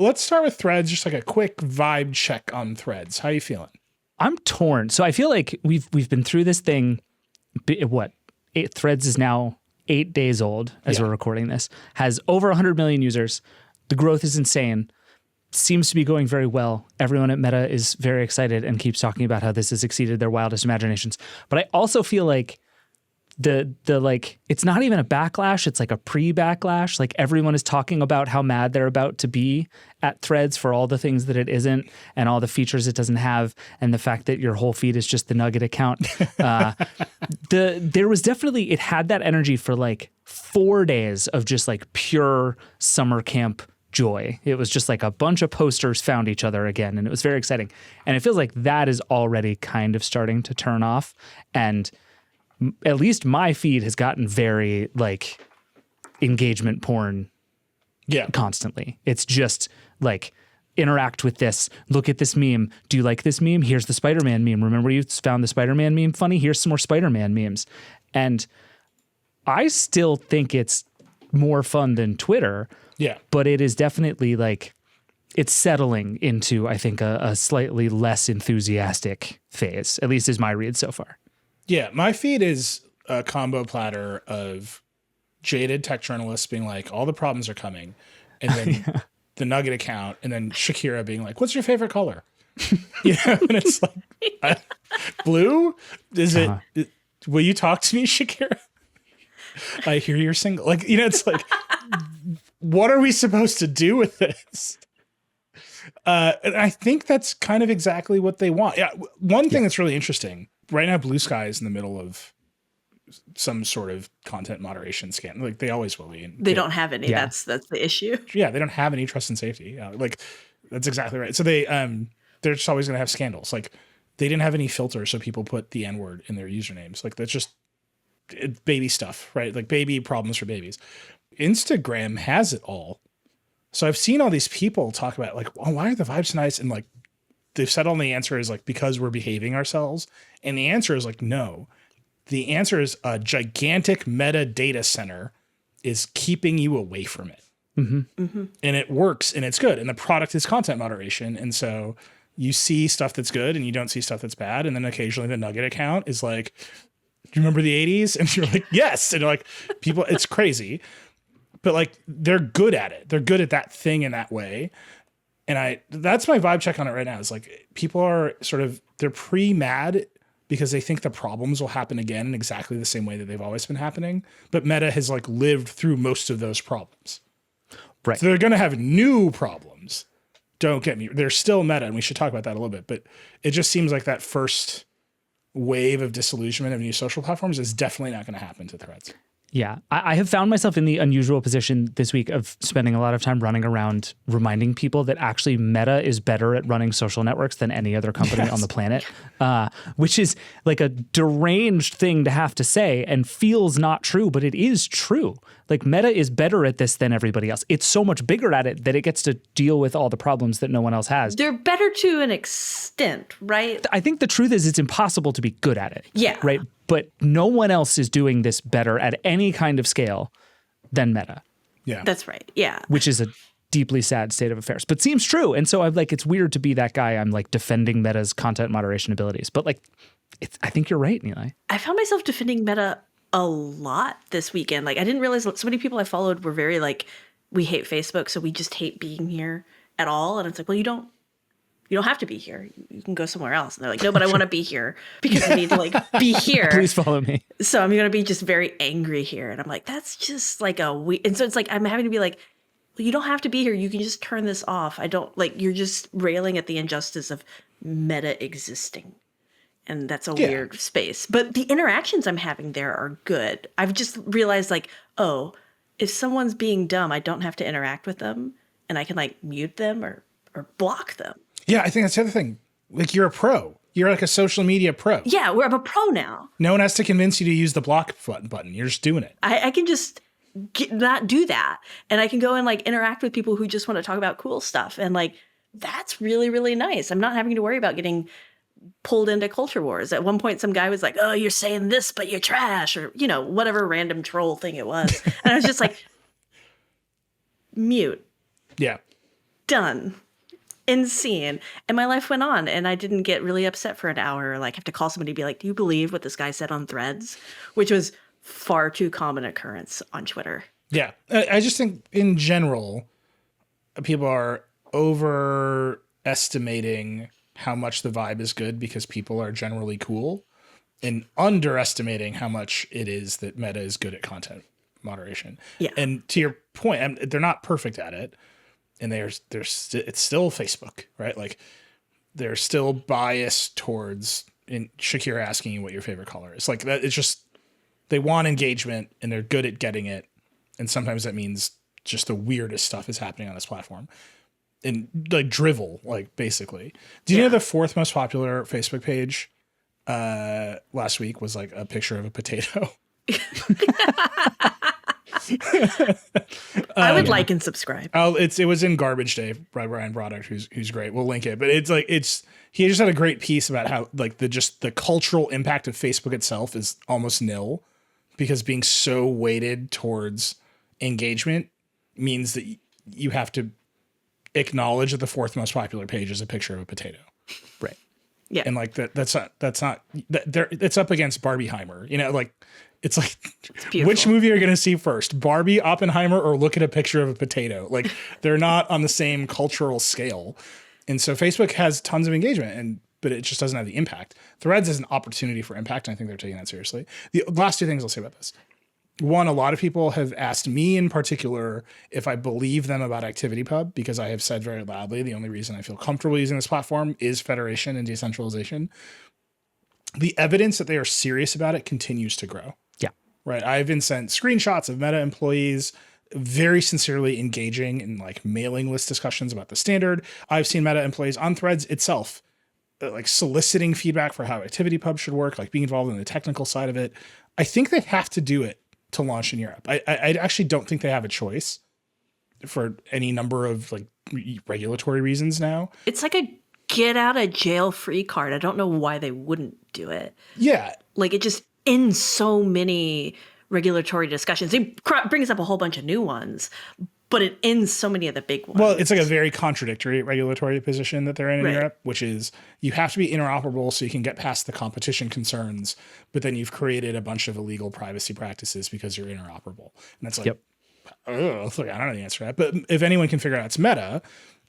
Let's start with Threads, just like a quick vibe check on Threads. How are you feeling? I'm torn. So I feel like we've been through this thing. Threads is now 8 days old as we're recording this, has over 100 million users. The growth is insane. Seems to be going very well. Everyone at Meta is very excited and keeps talking about how this has exceeded their wildest imaginations. But I also feel like the like, it's not even a backlash. It's like a pre-backlash. Like everyone is talking about how mad they're about to be at Threads for all the things that it isn't and all the features it doesn't have. And the fact that your whole feed is just the Nugget account. There was definitely, it had that energy for like 4 days of just like pure summer camp joy. It was just like a bunch of posters found each other again. And it was very exciting. And it feels like that is already kind of starting to turn off. And at least my feed has gotten very like engagement porn constantly. It's just like interact with this, look at this meme. Do you like this meme? Here's the Spider-Man meme. Remember you found the Spider-Man meme funny? Here's some more Spider-Man memes. And I still think it's more fun than Twitter. Yeah. But it is definitely like it's settling into, I think, a slightly less enthusiastic phase, at least is my read so far. Yeah, my feed is a combo platter of jaded tech journalists being like, all the problems are coming. And then the Nugget account, and then Shakira being like, what's your favorite color? You know, and it's like, blue? Is it, will you talk to me, Shakira? I hear you're single. Like, you know, it's like, what are we supposed to do with this? And I think that's kind of exactly what they want. Yeah. One thing that's really interesting right now, Blue Sky is in the middle of some sort of content moderation scandal. Like they always will be. And they don't have any. Yeah. That's the issue. Yeah. They don't have any trust and safety. Like that's exactly right. So they're just always going to have scandals. Like they didn't have any filter. So people put the N-word in their usernames. Like that's just baby stuff, right? Like baby problems for babies. Instagram has it all. So I've seen all these people talk about like, oh, why are the vibes nice? And like, they've settled on the answer is like, because we're behaving ourselves. And the answer is like, no, the answer is a gigantic meta data center is keeping you away from it. Mm-hmm. Mm-hmm. And it works and it's good. And the product is content moderation. And so you see stuff that's good and you don't see stuff that's bad. And then occasionally the Nugget account is like, do you remember the 80s? And you're like, yes. And like people, it's crazy, but like, they're good at it. They're good at that thing in that way. And that's my vibe check on it right now. Is like, people are sort of, they're pre-mad because they think the problems will happen again in exactly the same way that they've always been happening. But Meta has like lived through most of those problems. Right. So they're going to have new problems. Don't get me, they're still Meta. And we should talk about that a little bit, but it just seems like that first wave of disillusionment of new social platforms is definitely not going to happen to Threads. Yeah, I have found myself in the unusual position this week of spending a lot of time running around reminding people that actually Meta is better at running social networks than any other company on the planet, which is like a deranged thing to have to say and feels not true, but it is true. Like Meta is better at this than everybody else. It's so much bigger at it that it gets to deal with all the problems that no one else has. They're better to an extent, right? I think the truth is it's impossible to be good at it. Yeah. Right? But no one else is doing this better at any kind of scale than Meta. Yeah. That's right. Yeah. Which is a deeply sad state of affairs, but seems true. And so I'm like, it's weird to be that guy. I'm like defending Meta's content moderation abilities, but like, I think you're right, Neeli. I found myself defending Meta a lot this weekend. Like I didn't realize so many people I followed were very like, we hate Facebook, so we just hate being here at all. And it's like, well, you don't have to be here. You can go somewhere else. And they're like, no, but I want to be here because I need to like be here. Please follow me. So I'm going to be just very angry here. And I'm like, that's just like and so it's like, I'm having to be like, well, you don't have to be here. You can just turn this off. I don't like, you're just railing at the injustice of Meta existing. And that's a weird space. But the interactions I'm having there are good. I've just realized like, oh, if someone's being dumb, I don't have to interact with them. And I can like mute them or block them. Yeah, I think that's the other thing. Like you're a pro. You're like a social media pro. Yeah, I'm a pro now. No one has to convince you to use the block button. You're just doing it. I can just not do that. And I can go and like interact with people who just want to talk about cool stuff. And like, that's really, really nice. I'm not having to worry about getting pulled into culture wars. At one point, some guy was like, oh, you're saying this, but you're trash, or, you know, whatever random troll thing it was. And I was just like, mute. Yeah. done. Insane. And my life went on, and I didn't get really upset for an hour, or like have to call somebody and be like, do you believe what this guy said on Threads? Which was far too common occurrence on Twitter. Yeah. I just think in general, people are overestimating how much the vibe is good because people are generally cool, and underestimating how much it is that Meta is good at content moderation. Yeah. And to your point, they're not perfect at it. And it's still Facebook, right? Like they're still biased towards Shakira asking you what your favorite color is. Like that, it's just, they want engagement and they're good at getting it. And sometimes that means just the weirdest stuff is happening on this platform. And like drivel, like basically. Do you know the fourth most popular Facebook page last week was like a picture of a potato? I would like and subscribe. It was in Garbage Day by Brian Broderick, who's great. We'll link it, but he just had a great piece about how like the cultural impact of Facebook itself is almost nil, because being so weighted towards engagement means that you have to acknowledge that the fourth most popular page is a picture of a potato, right? Yeah, and like it's up against Barbieheimer, you know, like. It's like, which movie are you going to see first? Barbie, Oppenheimer, or look at a picture of a potato? Like, they're not on the same cultural scale. And so Facebook has tons of engagement, but it just doesn't have the impact. Threads is an opportunity for impact, and I think they're taking that seriously. The last two things I'll say about this. One, a lot of people have asked me in particular if I believe them about ActivityPub, because I have said very loudly the only reason I feel comfortable using this platform is federation and decentralization. The evidence that they are serious about it continues to grow. Right. I've been sent screenshots of Meta employees very sincerely engaging in like mailing list discussions about the standard. I've seen Meta employees on Threads itself, like soliciting feedback for how ActivityPub should work, like being involved in the technical side of it. I think they have to do it to launch in Europe. I actually don't think they have a choice for any number of like regulatory reasons now. It's like a get out of jail free card. I don't know why they wouldn't do it. Yeah. Like it just in so many regulatory discussions. It brings up a whole bunch of new ones, but it ends so many of the big ones. Well, it's like a very contradictory regulatory position that they're in Europe, which is you have to be interoperable so you can get past the competition concerns, but then you've created a bunch of illegal privacy practices because you're interoperable. And that's like, I don't know the answer to that. But if anyone can figure out, it's Meta.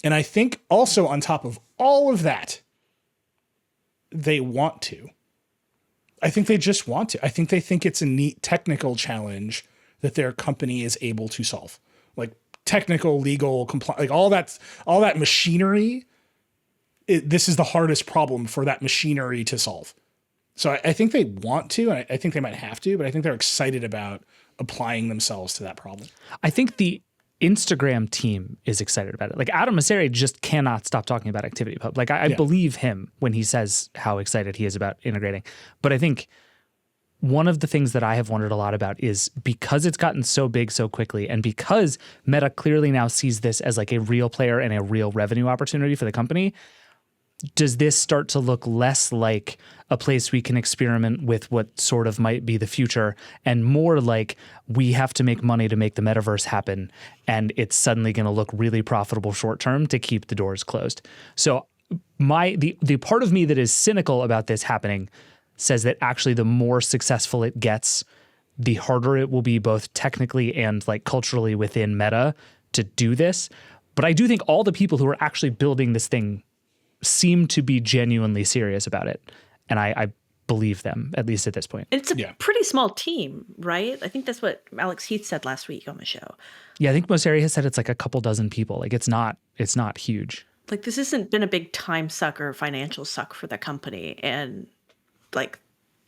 And I think also on top of all of that, they want to. I think they just want to. I think they think it's a neat technical challenge that their company is able to solve. Like technical, legal, like all that machinery. This is the hardest problem for that machinery to solve. So I think they want to, and I think they might have to, but I think they're excited about applying themselves to that problem. I think the Instagram team is excited about it. Like Adam Mosseri just cannot stop talking about ActivityPub. Like I believe him when he says how excited he is about integrating. But I think one of the things that I have wondered a lot about is because it's gotten so big so quickly, and because Meta clearly now sees this as like a real player and a real revenue opportunity for the company, does this start to look less like a place we can experiment with what sort of might be the future and more like we have to make money to make the metaverse happen, and it's suddenly going to look really profitable short term to keep the doors closed? So the part of me that is cynical about this happening says that actually the more successful it gets, the harder it will be both technically and like culturally within Meta to do this. But I do think all the people who are actually building this thing seem to be genuinely serious about it. And I believe them, at least at this point. It's a pretty small team, right? I think that's what Alex Heath said last week on the show. Yeah, I think Mosseri has said it's like a couple dozen people. Like it's not huge. Like this hasn't been a big time suck or financial suck for the company. And like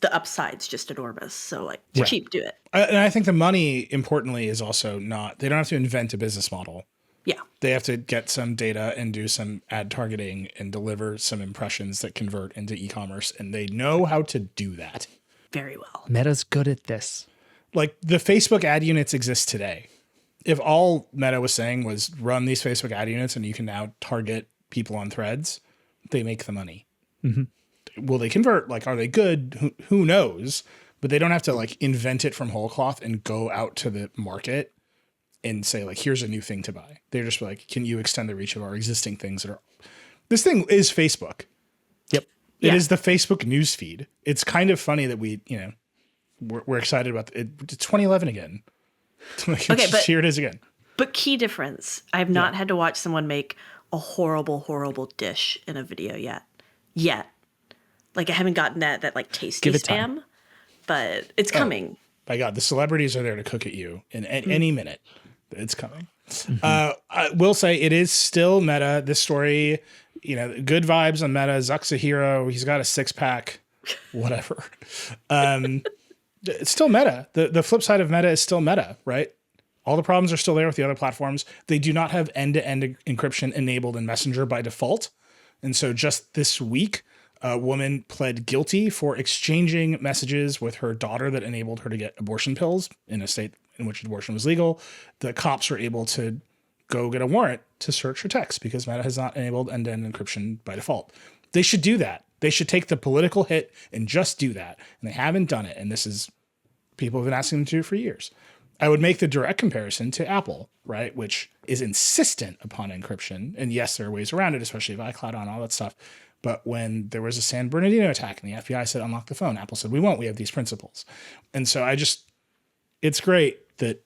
the upside's just enormous. So like cheap, do it. And I think the money, importantly, is also not, they don't have to invent a business model. Yeah. They have to get some data and do some ad targeting and deliver some impressions that convert into e-commerce. And they know how to do that very well. Meta's good at this. Like the Facebook ad units exist today. If all Meta was saying was run these Facebook ad units and you can now target people on Threads, they make the money. Mm-hmm. Will they convert? Like, are they good? Who knows? But they don't have to like invent it from whole cloth and go out to the market and say like, here's a new thing to buy. They're just like, can you extend the reach of our existing things that are, this thing is Facebook. Yep. It is the Facebook news feed. It's kind of funny that we, we're excited about it. It's 2011 again. Like, Okay, but here it is again. But key difference. I have not had to watch someone make a horrible, horrible dish in a video yet. Like I haven't gotten that like tasty spam, but it's coming. My God, the celebrities are there to cook at you in any minute. It's coming. I will say it is still meta. This story, good vibes on meta. Zuck's a hero. He's got a 6-pack, whatever. It's still meta. The flip side of meta is still meta, right? All the problems are still there with the other platforms. They do not have end-to-end encryption enabled in Messenger by default. And so just this week, a woman pled guilty for exchanging messages with her daughter that enabled her to get abortion pills in a state in which abortion was legal. The cops were able to go get a warrant to search her text because Meta has not enabled end-to-end encryption by default. They should do that. They should take the political hit and just do that. And they haven't done it. And this is, people have been asking them to do it for years. I would make the direct comparison to Apple, right? Which is insistent upon encryption. And yes, there are ways around it, especially if iCloud on all that stuff. But when there was a San Bernardino attack and the FBI said, unlock the phone, Apple said, we won't, we have these principles. And so it's great that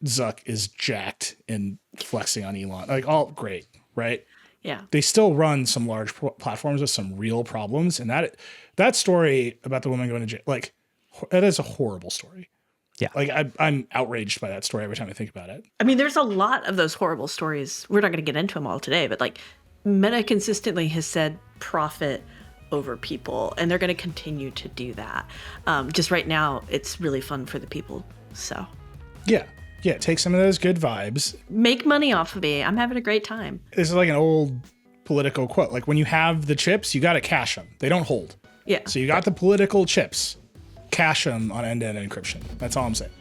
Zuck is jacked and flexing on Elon, like all great, right? Yeah. They still run some large platforms with some real problems. And that story about the woman going to jail, like that is a horrible story. Yeah. Like I'm outraged by that story every time I think about it. I mean, there's a lot of those horrible stories. We're not going to get into them all today, but like Meta consistently has said profit over people, and they're going to continue to do that. Just right now, it's really fun for the people. So yeah, take some of those good vibes. Make money off of me. I'm having a great time. This is like an old political quote. Like when you have the chips, you got to cash them. They don't hold. Yeah. So you got the political chips. Cash them on end-to-end encryption. That's all I'm saying.